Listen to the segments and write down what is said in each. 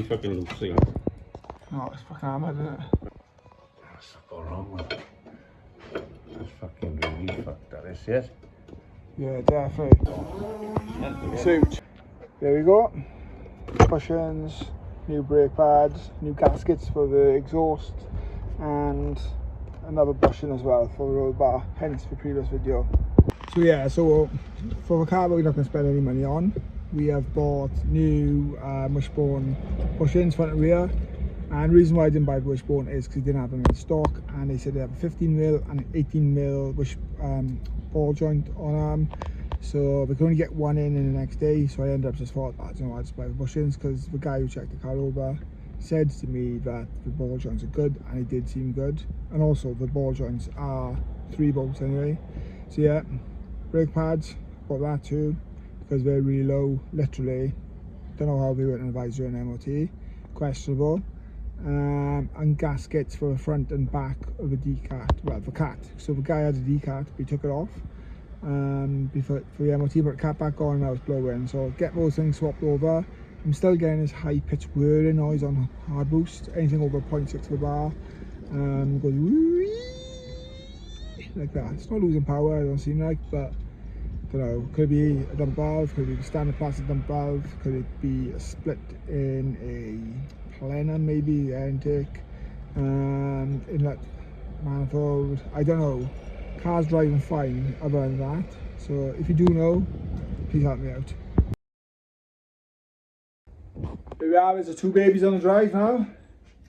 fucking loose, you know. Oh, it's fucking hammered, isn't it? What's going wrong with it? That's fucking really fucked, that is, yes? Yeah, definitely. Suit. There we go. Bushings, new brake pads, new gaskets for the exhaust, and another bushing as well for the roll bar, hence the previous video. So yeah, so for a car that we're not going to spend any money on, we have bought new wishbone bushings front and rear. And the reason why I didn't buy the wishbone is because they didn't have them in stock, and they said they have a 15mm and an 18mm ball joint on them, so we could only get one in the next day. So I ended up just thought, I don't know, I'll just buy the bushings, because the guy who checked the car over said to me that the ball joints are good, and it did seem good, and also the ball joints are 3 bolts anyway. So yeah, brake pads, bought that too, because they're really low, literally. Don't know how they weren't advised during MOT, questionable. And gaskets for the front and back of the D-cat, well, the cat. So the guy had a D-cat, but he took it off before for the MOT, but the cat back on, and I was blowing. So get those things swapped over. I'm still getting this high-pitched whirring noise on hard boost. Anything over 0.6 of the bar goes like that. It's not losing power, it don't seem like, but I don't know. Could it be a dump valve? Could it be a standard plastic dump valve? Could it be a split in a plenum, maybe air intake, inlet manifold? I don't know. Car's driving fine other than that. So if you do know, please help me out. Here we are, there's the 2 babies on the drive now.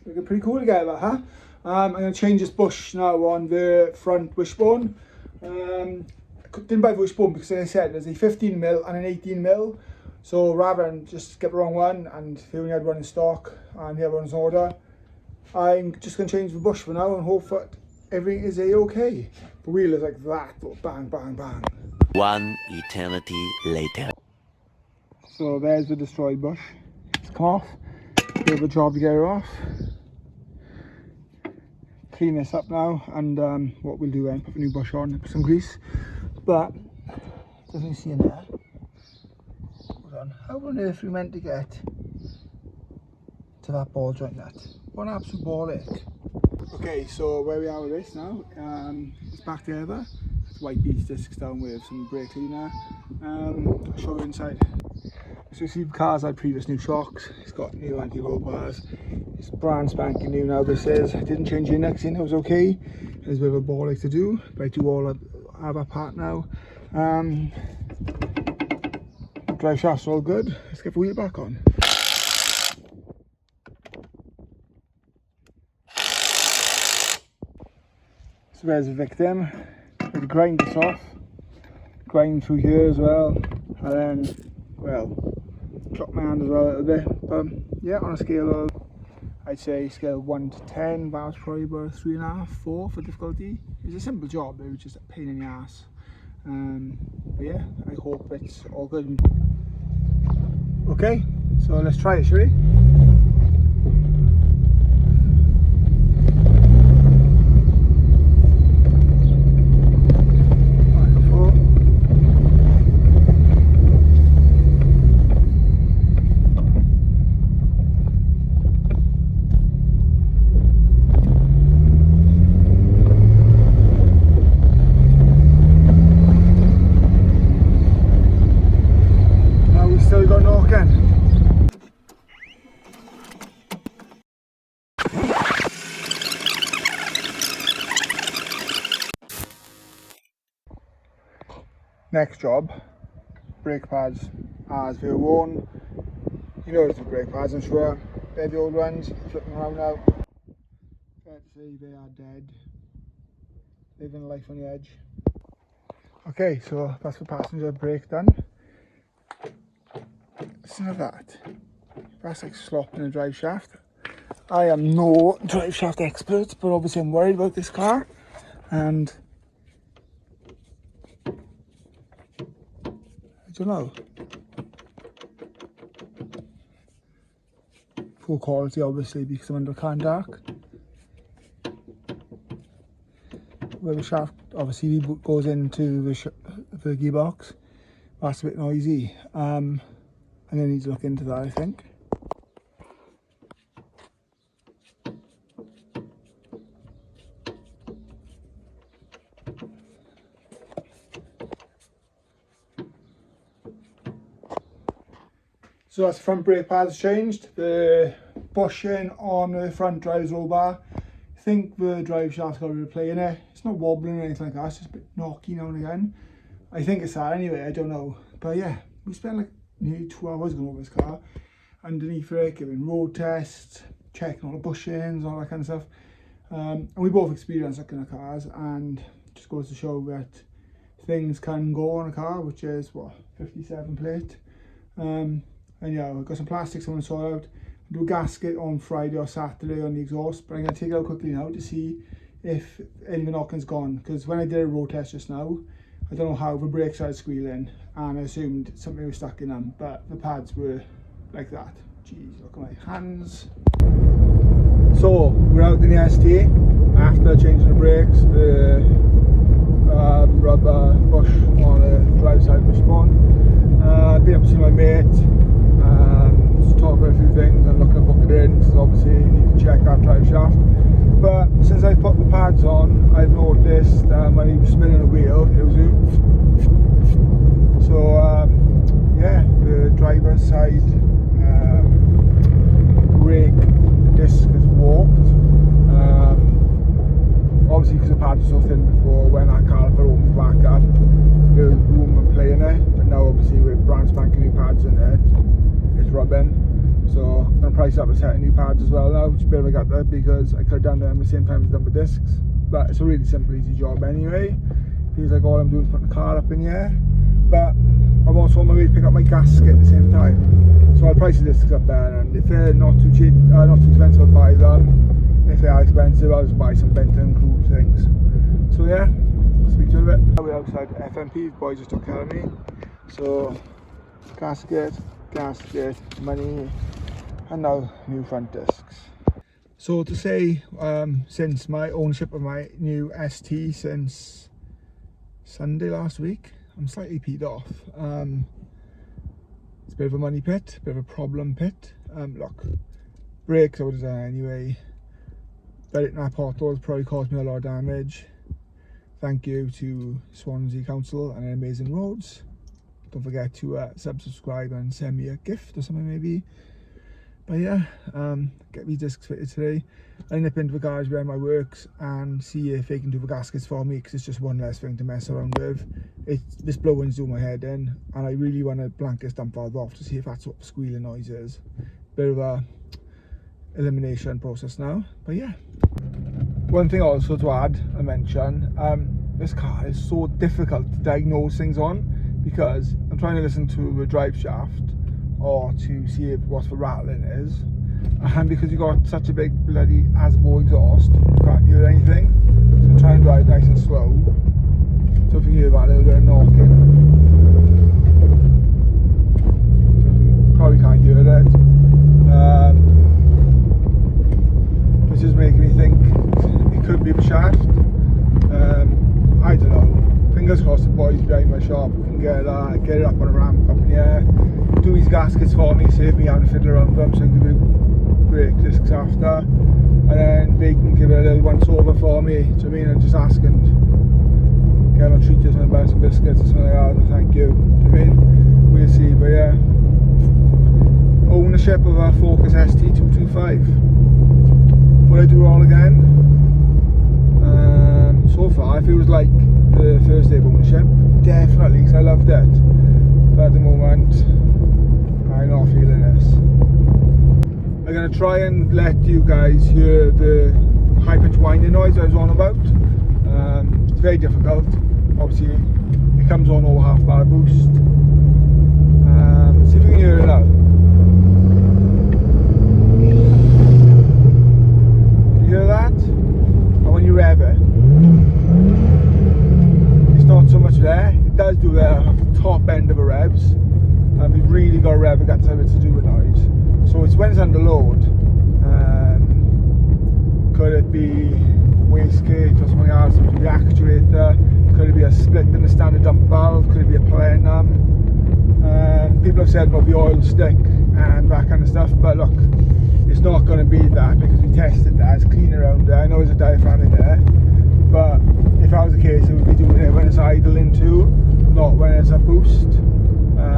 Looking pretty cool together, huh? I'm going to change this bush now on the front wishbone. Didn't buy the wishbone because, as I said, there's a 15mm and an 18mm. So rather than just get the wrong one, and they only had one in stock and the other one's in order, I'm just going to change the bush for now and hope that everything is a-okay. The wheel is like that, bang, bang, bang. One eternity later. So there's the destroyed bush. It's come off. Bit of a job to get it off. Clean this up now, and what we'll do then, put a new bush on, put some grease. But doesn't see in there. Hold on. How on earth are we meant to get to that ball joint nut? What an absolute ball ache. Okay, so where we are with this now, it's back together. It's white beach discs down with some brake cleaner. I'll show you inside. So you see the car's had previous new shocks. It's got new anti-roll bars. It's brand spanking new now, this is. I didn't change the index in, it was okay. There's a bit of a ball ache to do, but I do all have that part now. Drive shafts are all good. Let's get the wheel back on. So there's the victim. We'll grind this off. Grind through here as well. And then, well, chop my hand as well a little bit. But yeah, on a scale of, I'd say scale of 1 to 10, that was probably about 3.5, 4 for difficulty. It was a simple job, it was just a pain in the ass. But yeah, I hope it's all good. Okay, so let's try it, shall we? Still got no again. Next job, brake pads as they were worn. You notice the brake pads, I'm sure. They're the old ones, flipping around now. Fair to say they are dead. Living life on the edge. Okay, so that's the passenger brake done. Listen to that. That's like slop in a drive shaft. I am no drive shaft expert, but obviously I'm worried about this car. And I don't know. Poor quality, obviously, because I'm under car and dark. Where the shaft obviously goes into the gearbox, that's a bit noisy. I'm going to need to look into that, I think. So that's the front brake pads changed. The bushing on the front drive roll bar, I think the drive shaft's got a bit of play in it. It's not wobbling or anything like that, it's just a bit knocky now and again. I think it's that anyway, I don't know. But yeah, we spent like nearly 2 hours going over this car. Underneath it, giving road tests, checking all the bushings, all that kind of stuff. And we both experienced looking at cars, and just goes to show that things can go on a car, which is what, 57 plate. And yeah, I've got some plastics I want to sort out. I'll do a gasket on Friday or Saturday on the exhaust, but I'm going to take it out quickly now to see if any of the knocking's gone, because when I did a road test just now, I don't know how the brakes started squealing, and I assumed something was stuck in them, but the pads were like that. Jeez, look at my hands. So we're out in the ST after changing the brakes, the rubber bush on the drive side wishbone. I've been up to see my mate, just talk about a few things and looking at booking in, because obviously you need to check that drive shaft. But since I've put the pads on, I've noticed when he was spinning the wheel, it was so yeah, the driver's side brake disc is warped. Obviously because the pads were so thin before, when that caliper opened back up, there was room and play in it, but now obviously with brand spanking new pads in it, it's rubbing. So I'm going to price up a set of new pads as well now, which is a bit of a gut there, because I could have done them at the same time as done with discs, but it's a really simple, easy job anyway. Feels like all I'm doing is putting the car up in the air, but I'm also on my way to pick up my gasket at the same time. So I'll price the discs up there, and if they're not too cheap, not too expensive, I'll buy them. If they are expensive, I'll just buy some Benton Groove things. So yeah, I'll speak to you in a bit. We're outside FMP, the boys just took care of me. So gasket, money, and now new front discs. So to say, since my ownership of my new ST since Sunday last week, I'm slightly peed off. It's a bit of a money pit, a bit of a problem pit. Look, brakes I would have done anyway. Buried in that potholes probably caused me a lot of damage. Thank you to Swansea Council and Amazing Roads. Don't forget to subscribe and send me a gift or something maybe. But yeah, get these discs fitted today. I nip into the garage behind my works and see if they can do the gaskets for me, because it's just one less thing to mess around with. This blowing's doing my head in, and I really want to blank this dump valve off to see if that's what the squealing noise is. Bit of a elimination process now, but yeah. One thing also to add, I mention, this car is so difficult to diagnose things on, because I'm trying to listen to the drive shaft or to see what the rattling is, and because you've got such a big bloody Asbo exhaust, you can't hear anything. So I'm trying to drive nice and slow, so if you hear that little bit of knocking, so probably can't hear it. Which is making me think it could be the shaft. I don't know. Fingers crossed the boys behind my shop can get it up on a ramp up in the air. Do these gaskets for me, save me having to fiddle around them, so I can do brake discs after, and then they can give it a little once over for me. So I mean, I'm just asking, get them a treat or something, buy some biscuits or something like that. Thank you. I mean, we'll see. But yeah, ownership of our Focus st225. Would I do it all again? So far, if it was like the first day of ownership, definitely, because I loved it. But at the moment, I'm not feeling this. I'm going to try and let you guys hear the high-pitched whining noise I was on about. It's very difficult. Obviously, it comes on over half bar boost. See if we can hear it now. You hear that? And when you rev it, it's not so much there. It does do that at the top end of the revs, and we've really got to rev it, that's how it's to do with noise. So it's when it's under load. Could it be wastegate or something else? Could it be the actuator? Could it be a split in the standard dump valve? Could it be a plenum? People have said about the oil stick and that kind of stuff, but look, it's not going to be that, because we tested that. It's clean around there. I know there's a diaphragm in there, but if that was the case, it would be doing it when it's idling too, not when it's a boost.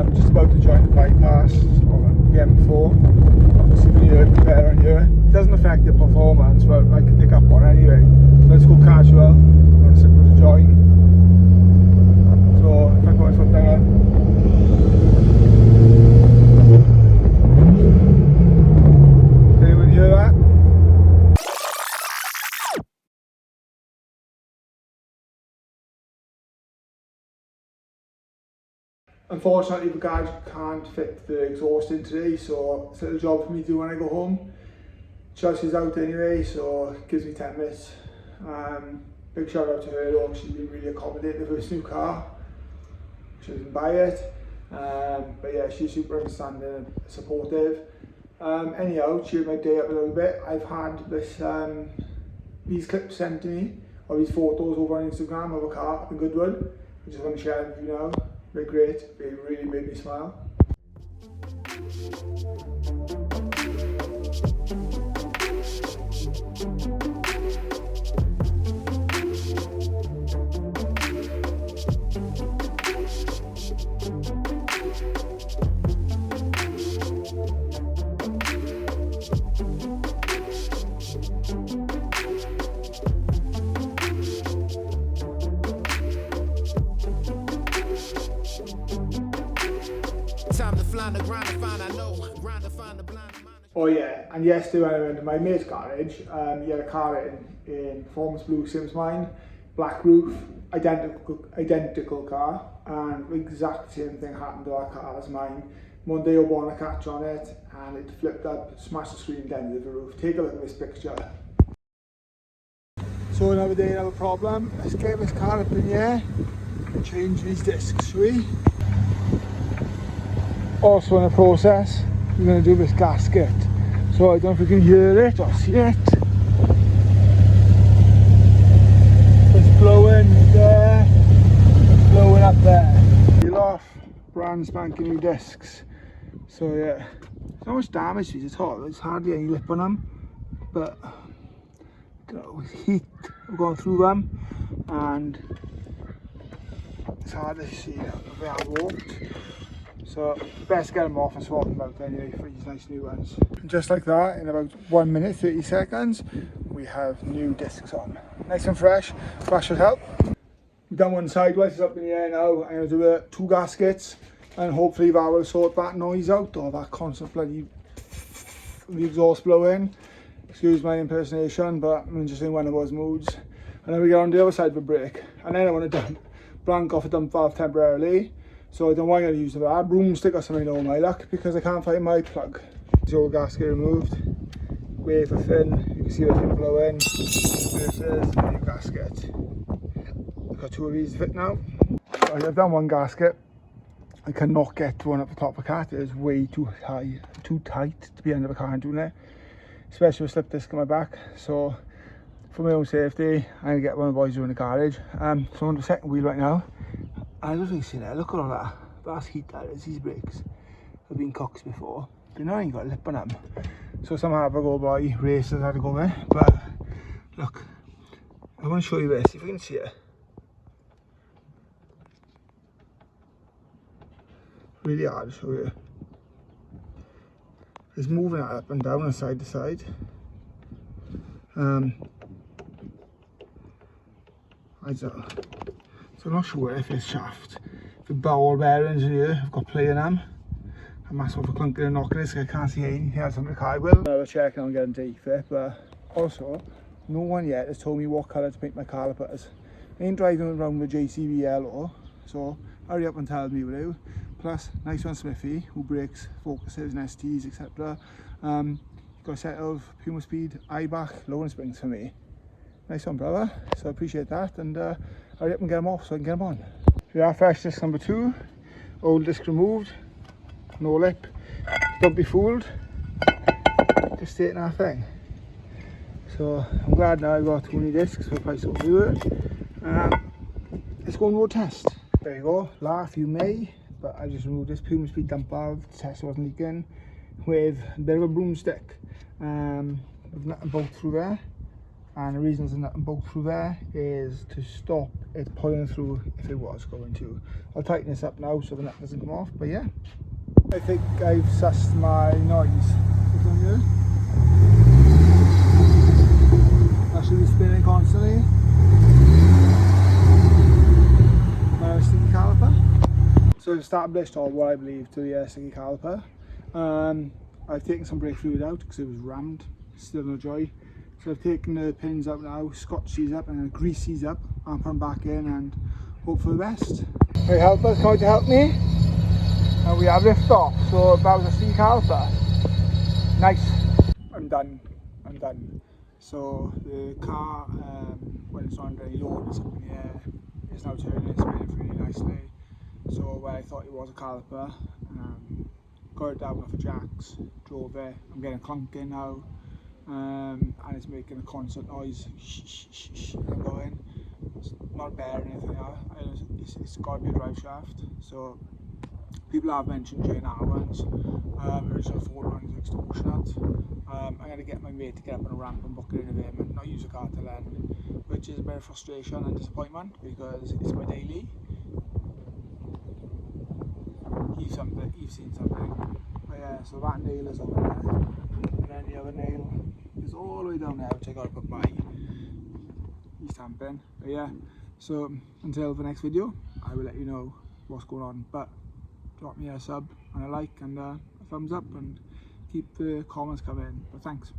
I'm just about to join the bypass on the M4. See if you hear it better on here. It doesn't affect the performance, but I can pick up one anyway. So let's go casual. I'm simple to join. So if I put my foot down. Can anyone hear that? Unfortunately, the garage can't fit the exhaust in today, so it's a little job for me to do when I go home. Chelsea's out anyway, so it gives me 10 minutes. Big shout out to her though, she's been really accommodating for this new car. She didn't buy it, but yeah, she's super understanding and supportive. Anyhow, cheered my day up a little bit. I've had these clips sent to me, or these photos over on Instagram of a car up in Goodwood. I just want to share them with you now. They're great, they really made me smile. Oh yeah, and yesterday when I went to my mate's garage, he had a car in performance blue, same as mine, black roof, identical car, and the exact same thing happened to our car as mine. Mondeo won a catch on it, and it flipped up, smashed the screen, dented the roof. Take a look at this picture. So another day, another problem. Let's get this car up in the air and change these discs, shall we? Also in the process, we're going to do this gasket. So I don't know if you can hear it or see it. It's blowing there, it's blowing up there. Peel off, brand spanking new discs. So yeah, there's not much damage to these at all. There's hardly any lip on them, but with heat we've gone through them, and it's hard to see if they have warped. So best get them off and swap them out anyway for these nice new ones. And just like that, in about 1 minute 30 seconds, we have new discs on. Nice and fresh, that should help. We've done one side, it's up in the air now. I'm going to do 2 gaskets, and hopefully that will sort that noise out, or that constant bloody the exhaust blowing. Excuse my impersonation, but I'm just in one of those moods. And then we get on the other side of the brake, and then I want to blank off a dump valve temporarily. So I don't want to use that broomstick or something on my luck, because I can't find my plug. The old gasket removed, wafer thin, you can see what's been blowing, versus the new gasket. I've got 2 of these to fit now. Right, I've done 1 gasket. I cannot get one up the top of the car, it is way too high, too tight to be under the car and doing it. Especially with a slip disc on my back. So for my own safety, I'm going to get one of the boys doing the garage. So I'm on the second wheel right now. I don't really see that. Look at all that. That's heat that is. These brakes have been cocked before. They're not even got a lip on them. So somehow I go by, racers had to go there. But look, I want to show you this, if you can see it. Really hard to show you. It's moving it up and down and side to side. I don't know. So I'm not sure if it's shaft. The ball bearings in here have got play in them. And that's what the clunking and knocking is, so I can't see anything else on the car. I will. I was checking on getting defit, but also no one yet has told me what colour to paint my calipers. I ain't driving around with JCB yellow, so hurry up and tell me what you. Plus, nice one Smithy, who breaks focuses and STs, etc. Got a set of Puma Speed eye-back lowering springs for me. Nice one, brother. So I appreciate that, and hurry up and get them off so I can get them on. Yeah, fresh disc number 2. Old disc removed. No lip. Don't be fooled. Just stating our thing. So I'm glad now I've got 2 new discs for the price of it. Let's go and road test. There you go. Laugh you may, but I just removed this Puma Speed dump valve. The test wasn't leaking. With a bit of a broomstick. With nothing bolt through there. and the reason there's a nut and bolt through there is to stop it pulling through if it was going to. I'll tighten this up now so the nut doesn't come off, but yeah. I think I've sussed my noise. What's on here? That should be spinning constantly. My sticky caliper. So I've established, or what I believe to the sticky caliper. I've taken some brake fluid out because it was rammed. Still no joy. So I've taken the pins out now, scotched these up and greased these up and put them back in and hope for the best. Hey helpers, come out to help me. And we have lift off, so that was a sticky caliper. Nice. I'm done. So the car, when it's on the load, it's up in the air. It's now turning, it's spinning really nicely. So where I thought it was a caliper, got it down off the jacks, drove it. I'm getting clunking now, and it's making a constant noise. I'm going. It's not bare or anything now. It's got to be a drive shaft. So people have mentioned J&R ones, original Ford ones are extortionate. I'm going to get my mate to get up on a ramp and book it in with him and not use the car till then, which is a bit of frustration and disappointment because it's my daily. You've seen something. But yeah, so that nail is over there, and then the other nail is all the way down there, which I got to put my e-stamp in. But yeah, so until the next video, I will let you know what's going on. But drop me a sub and a like and a thumbs up and keep the comments coming. But thanks.